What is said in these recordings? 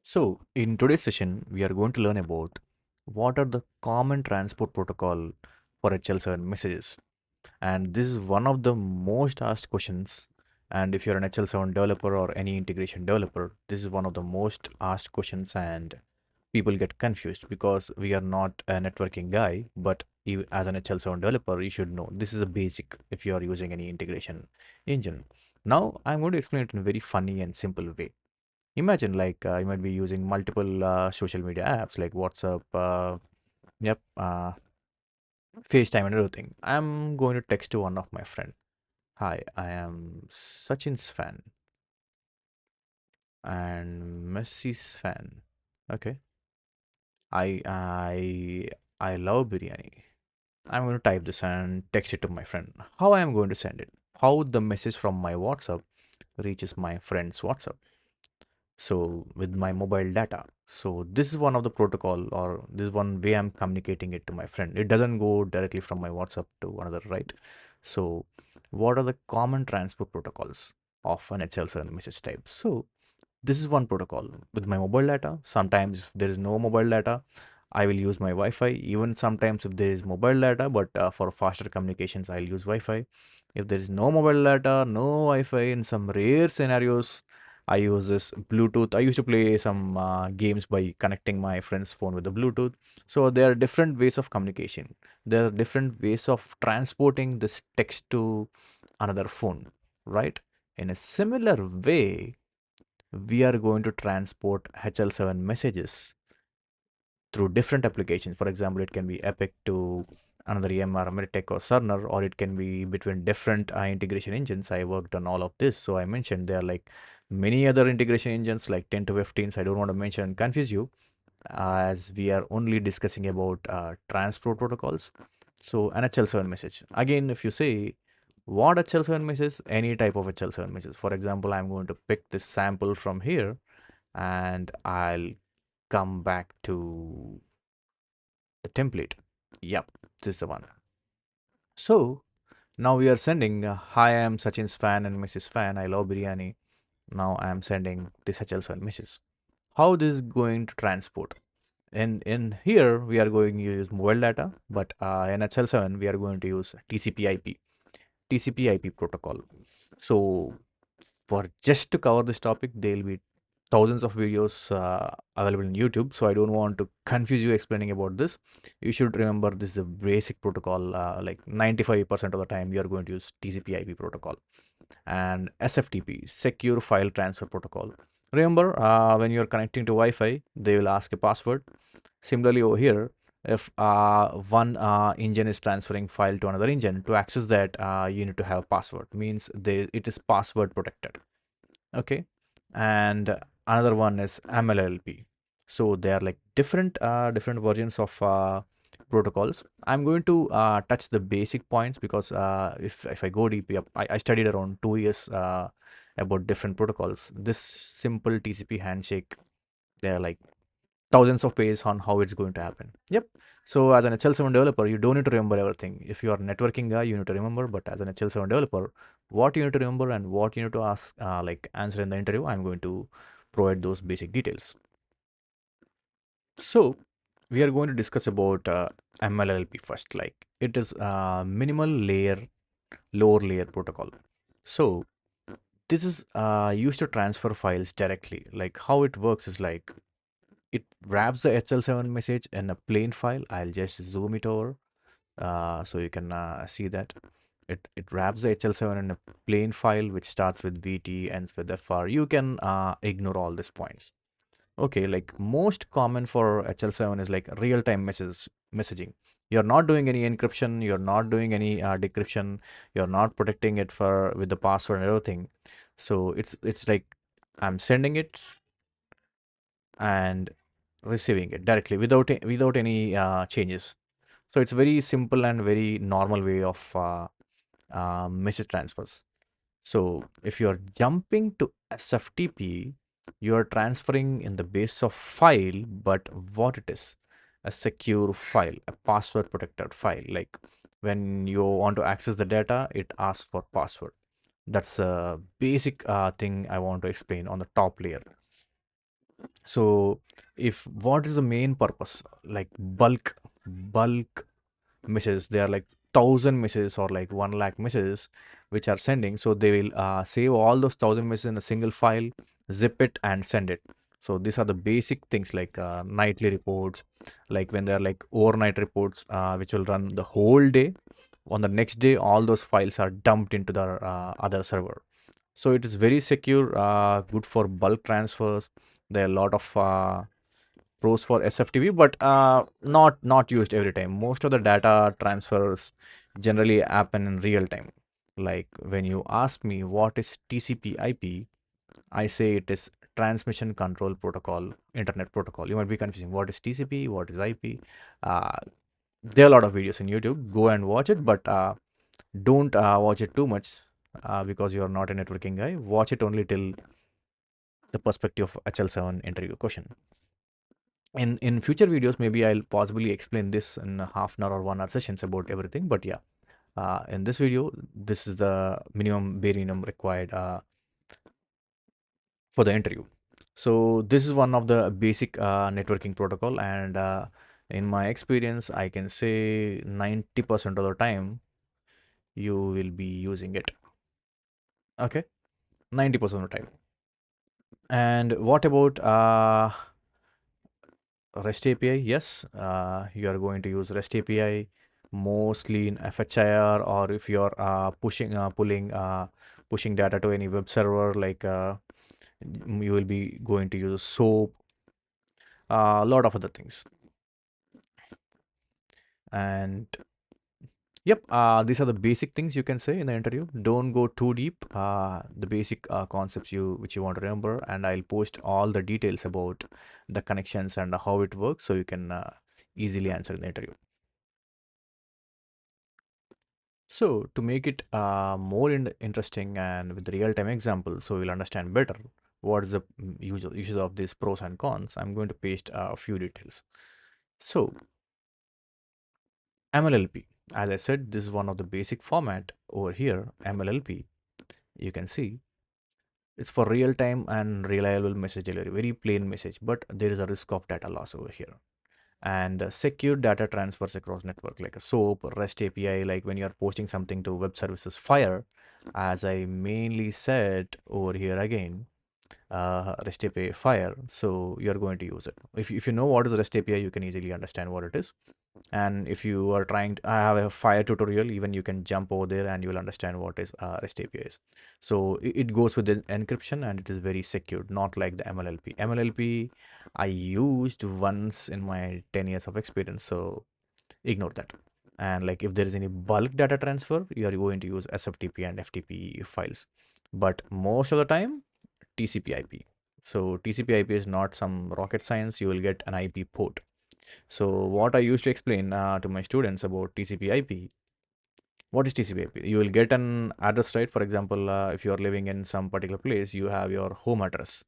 So, in today's session, we are going to learn about what are the common transport protocol for HL7 messages. And this is one of the most asked questions. And if you're an HL7 developer or any integration developer, this is one of the most asked questions, and people get confused because we are not a networking guy. But as an HL7 developer, you should know this is a basic if you are using any integration engine. Now, I'm going to explain it in a very funny and simple way. Imagine like you might be using multiple social media apps like WhatsApp, yep, FaceTime and everything. I'm going to text to one of my friend. Hi, I am Sachin's fan and Messi's fan. Okay. I I I love biryani. I'm going to type this and text it to my friend. How I am going to send it? How the message from my WhatsApp reaches my friend's WhatsApp? So with my mobile data. So this is one of the protocol, or this is one way I'm communicating it to my friend. It doesn't go directly from my WhatsApp to another, right? So what are the common transport protocols of an HL7 message type? So this is one protocol with my mobile data. Sometimes if there is no mobile data, I will use my Wi-Fi. Even sometimes if there is mobile data, but for faster communications, I'll use Wi-Fi. If there is no mobile data, no Wi-Fi, in some rare scenarios, I use this Bluetooth. I used to play some games by connecting my friend's phone with the Bluetooth. So there are different ways of communication. There are different ways of transporting this text to another phone, right? In a similar way, we are going to transport HL7 messages through different applications. For example, it can be Epic to another EMR, Meditech or Cerner, or it can be between different integration engines. I worked on all of this. So I mentioned there are like many other integration engines, like 10 to 15. So I don't want to mention and confuse you, as we are only discussing about transport protocols. So an HL7 message. Again, if you say what HL7 message, any type of HL7 message. For example, I'm going to pick this sample from here and I'll come back to the template. Yep, this is the one. So now we are sending, hi, I am Sachin's fan and Mrs. Fan. I love biryani. Now I am sending this HL7 message. How this is going to transport? In here, we are going to use mobile data, but in HL7, we are going to use TCP/IP protocol. So for just to cover this topic, there'll be thousands of videos available in YouTube. So I don't want to confuse you explaining about this. You should remember this is a basic protocol. Like 95% of the time, you are going to use TCP/IP protocol and SFTP, Secure File Transfer Protocol. Remember, when you're connecting to Wi-Fi, they will ask a password. Similarly, over here, if one engine is transferring file to another engine, to access that, you need to have password. Means it is password protected. Okay, and another one is MLLP. So they are like different versions of protocols. I'm going to touch the basic points because if I go deep, I studied around 2 years about different protocols. This simple TCP handshake, they are like thousands of pages on how it's going to happen. Yep. So as an HL7 developer, you don't need to remember everything. If you are a networking guy, you need to remember. But as an HL7 developer, what you need to remember and what you need to ask, like answer in the interview, I'm going to provide those basic details. So we are going to discuss about MLLP first. Like it is a minimal layer, lower layer protocol. So this is used to transfer files directly. Like how it works is like it wraps the HL7 message in a plain file. I'll just zoom it over so you can see that. It wraps the HL7 in a plain file which starts with VT, ends with FR. You can ignore all these points. Okay, like most common for HL7 is like real-time messaging. You're not doing any encryption, you're not doing any decryption, you're not protecting it for with the password and everything. So it's like I'm sending it and receiving it directly without any changes. So it's very simple and very normal way of message transfers. So if you are jumping to SFTP, you are transferring in the base of file, but what it is, a secure file, a password protected file. Like when you want to access the data, it asks for password. That's a basic thing I want to explain on the top layer. So if what is the main purpose, like bulk messages, they are like 1,000 messages or like 1 lakh messages which are sending. So they will save all those 1,000 messages in a single file, zip it and send it. So these are the basic things like nightly reports, like when they are like overnight reports which will run the whole day. On the next day, all those files are dumped into the other server. So it is very secure, good for bulk transfers. There are a lot of pros for SFTP, but not used every time. Most of the data transfers generally happen in real time. Like when you ask me what is TCP/IP, I say it is Transmission Control Protocol, Internet Protocol. You might be confusing what is TCP, what is IP. Uh, there are a lot of videos in YouTube. Go and watch it, but don't watch it too much because you are not a networking guy. Watch it only till the perspective of HL7 interview question. In future videos, maybe I'll possibly explain this in a half an hour or 1 hour sessions about everything. But yeah, in this video, this is the minimum bare minimum required for the interview. So this is one of the basic networking protocol, and in my experience, I can say 90% of the time you will be using it. Okay, 90% of the time. And what about REST API? Yes, you are going to use REST API mostly in FHIR, or if you're pushing data to any web server, like you will be going to use SOAP, a lot of other things. And yep, these are the basic things you can say in the interview. Don't go too deep. The basic concepts which you want to remember, and I'll post all the details about the connections and how it works, so you can easily answer in the interview. So to make it more interesting and with real-time examples, so you'll understand better what is the uses of these pros and cons, I'm going to paste a few details. So MLLP, as I said, this is one of the basic format over here. MLLP, you can see it's for real-time and reliable message delivery, very plain message, but there is a risk of data loss over here. And secure data transfers across network, like a SOAP, REST API, like when you're posting something to web services FHIR, as I mainly said over here again, REST API FHIR, so you're going to use it. If you know what is REST API, you can easily understand what it is. And if you are trying to, I have a FHIR tutorial, even you can jump over there and you will understand what is REST API is. So it goes with the encryption and it is very secured, not like the MLLP. MLLP I used once in my 10 years of experience, so ignore that. And like if there is any bulk data transfer, you are going to use SFTP and FTP files. But most of the time, TCP/IP. So TCP/IP is not some rocket science. You will get an IP port. So what I used to explain to my students about TCP/IP, what is TCP/IP? You will get an address, right? For example, if you are living in some particular place, you have your home address,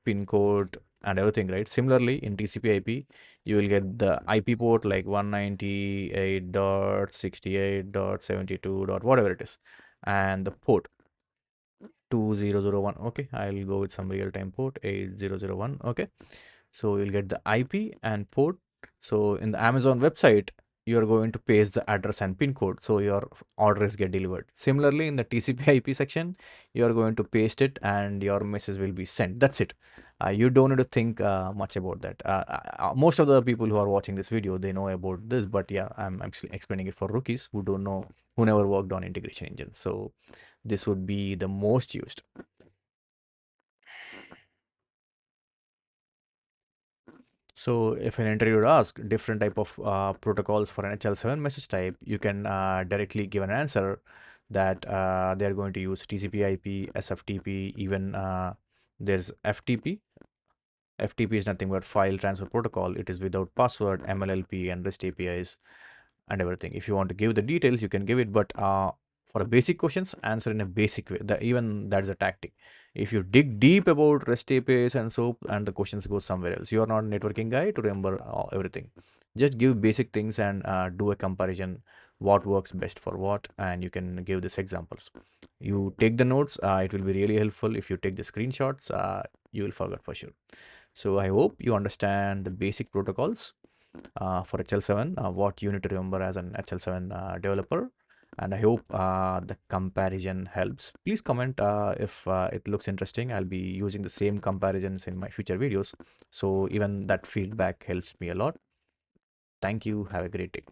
pin code, and everything, right? Similarly, in TCP/IP, you will get the IP port like 198.68.72. Whatever it is, and the port 2001. Okay, I'll go with some real-time port 8001. Okay, so you'll get the IP and port. So in the Amazon website, you're going to paste the address and pin code, so your orders get delivered. Similarly, in the TCP/IP section, you're going to paste it and your message will be sent. That's it. You don't need to think much about that. Most of the people who are watching this video, they know about this, but yeah, I'm actually explaining it for rookies who don't know, who never worked on integration engines. So this would be the most used. So if an interviewer asks different type of protocols for an HL7 message type, you can directly give an answer that they are going to use TCP/IP, SFTP, even there's FTP. FTP is nothing but file transfer protocol. It is without password, MLLP, and REST APIs and everything. If you want to give the details, you can give it, but for a basic questions, answer in a basic way. Even that's a tactic. If you dig deep about REST APIs and so, and the questions go somewhere else, you are not a networking guy to remember everything. Just give basic things and do a comparison, what works best for what, and you can give these examples. You take the notes, it will be really helpful. If you take the screenshots, you will forget for sure. So I hope you understand the basic protocols for HL7, what you need to remember as an HL7 developer. And I hope the comparison helps. Please comment if it looks interesting. I'll be using the same comparisons in my future videos. So even that feedback helps me a lot. Thank you. Have a great day.